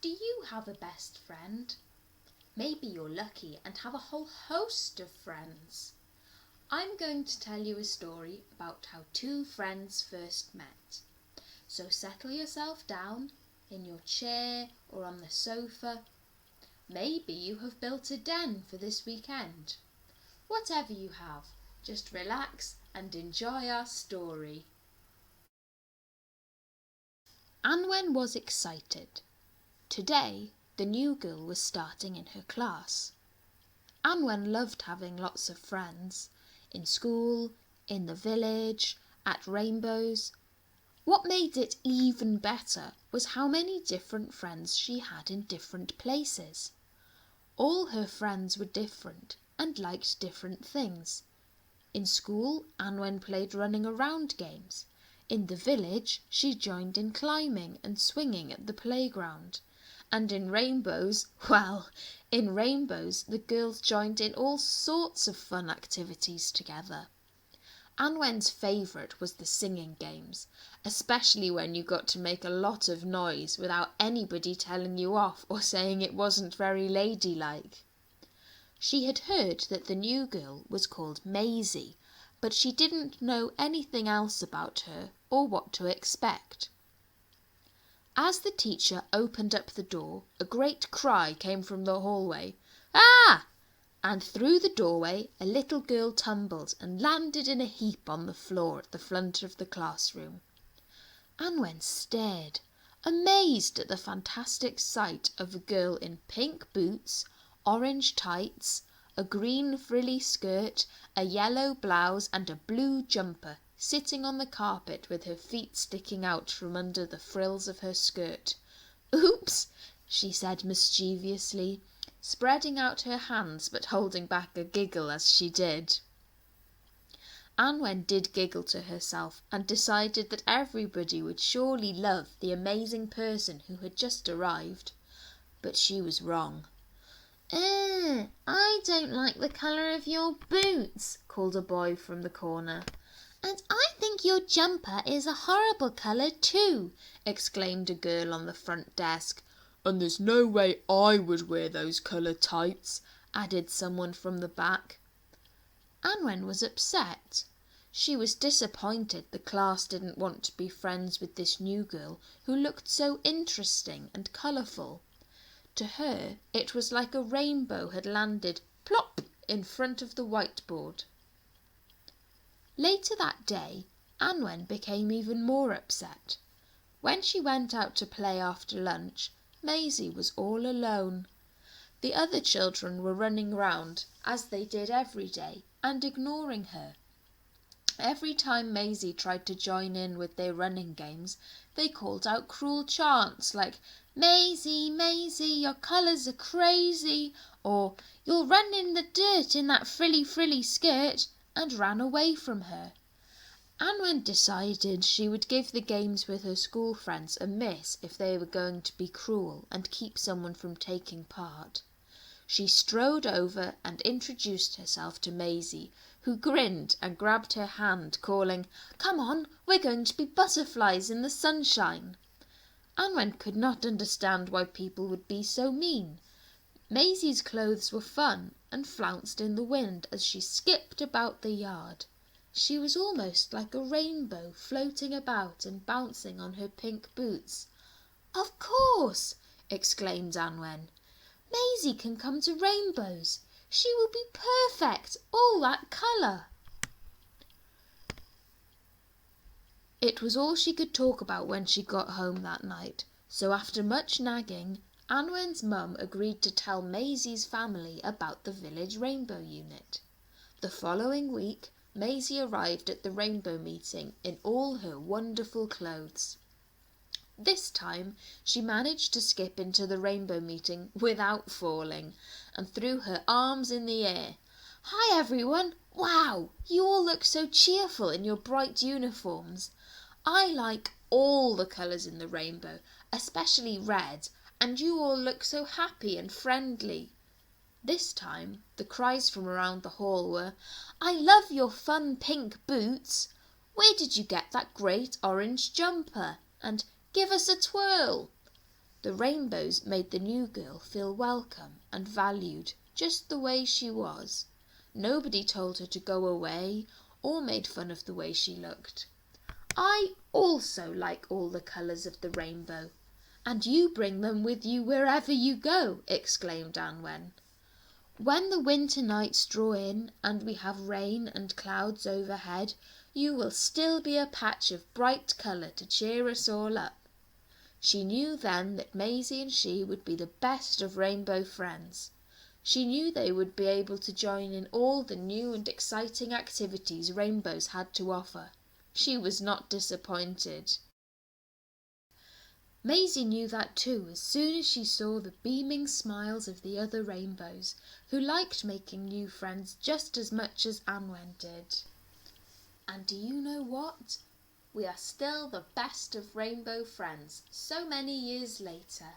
Do you have a best friend? Maybe you're lucky and have a whole host of friends. I'm going to tell you a story about how two friends first met. So settle yourself down in your chair or on the sofa. Maybe you have built a den for this weekend. Whatever you have, just relax and enjoy our story. Anwen was excited. Today, the new girl was starting in her class. Anwen loved having lots of friends, in school, in the village, at rainbows. What made it even better was how many different friends she had in different places. All her friends were different and liked different things. In school, Anwen played running around games. In the village, she joined in climbing and swinging at the playground. And in rainbows, the girls joined in all sorts of fun activities together. Anwen's favourite was the singing games, especially when you got to make a lot of noise without anybody telling you off or saying it wasn't very ladylike. She had heard that the new girl was called Maisie, but she didn't know anything else about her or what to expect. As the teacher opened up the door, a great cry came from the hallway. "Ah!" And through the doorway a little girl tumbled and landed in a heap on the floor at the front of the classroom. Anwen stared, amazed at the fantastic sight of a girl in pink boots, orange tights, a green frilly skirt, a yellow blouse and a blue jumper, sitting on the carpet with her feet sticking out from under the frills of her skirt. "Oops," she said mischievously, spreading out her hands but holding back a giggle as she did. Anwen did giggle to herself and decided that everybody would surely love the amazing person who had just arrived. But she was wrong. I don't like the colour of your boots," called a boy from the corner. "And I think your jumper is a horrible colour too," exclaimed a girl on the front desk. "And there's no way I would wear those colour tights," added someone from the back. Anwen was upset. She was disappointed the class didn't want to be friends with this new girl who looked so interesting and colourful. To her, it was like a rainbow had landed plop in front of the whiteboard. Later that day, Anwen became even more upset. When she went out to play after lunch, Maisie was all alone. The other children were running round, as they did every day, and ignoring her. Every time Maisie tried to join in with their running games, they called out cruel chants like, "Maisie, Maisie, your colours are crazy," or "You'll run in the dirt in that frilly, frilly skirt," and ran away from her. Anwen decided she would give the games with her school friends a miss if they were going to be cruel and keep someone from taking part. She strode over and introduced herself to Maisie, who grinned and grabbed her hand, calling, "Come on, we're going to be butterflies in the sunshine." Anwen could not understand why people would be so mean. Maisie's clothes were fun and flounced in the wind as she skipped about the yard. She was almost like a rainbow floating about and bouncing on her pink boots. "Of course!" exclaimed Anwen. "Maisie can come to rainbows. She will be perfect, all that colour." It was all she could talk about when she got home that night, so after much nagging, Anwen's mum agreed to tell Maisie's family about the village rainbow unit. The following week, Maisie arrived at the rainbow meeting in all her wonderful clothes. This time, she managed to skip into the rainbow meeting without falling and threw her arms in the air. "Hi, everyone! Wow, you all look so cheerful in your bright uniforms. I like all the colours in the rainbow, especially red, and you all look so happy and friendly." This time, the cries from around the hall were, "I love your fun pink boots. Where did you get that great orange jumper?" and "Give us a twirl." The rainbows made the new girl feel welcome and valued just the way she was. Nobody told her to go away or made fun of the way she looked. I also like all the colours of the rainbow, and you bring them with you wherever you go, exclaimed Anwen. When the winter nights draw in and we have rain and clouds overhead, you will still be a patch of bright colour to cheer us all up. She knew then that Maisie and she would be the best of rainbow friends. She knew they would be able to join in all the new and exciting activities rainbows had to offer. She was not disappointed. Maisie knew that too as soon as she saw the beaming smiles of the other rainbows, who liked making new friends just as much as Anwen did. And do you know what? We are still the best of rainbow friends so many years later.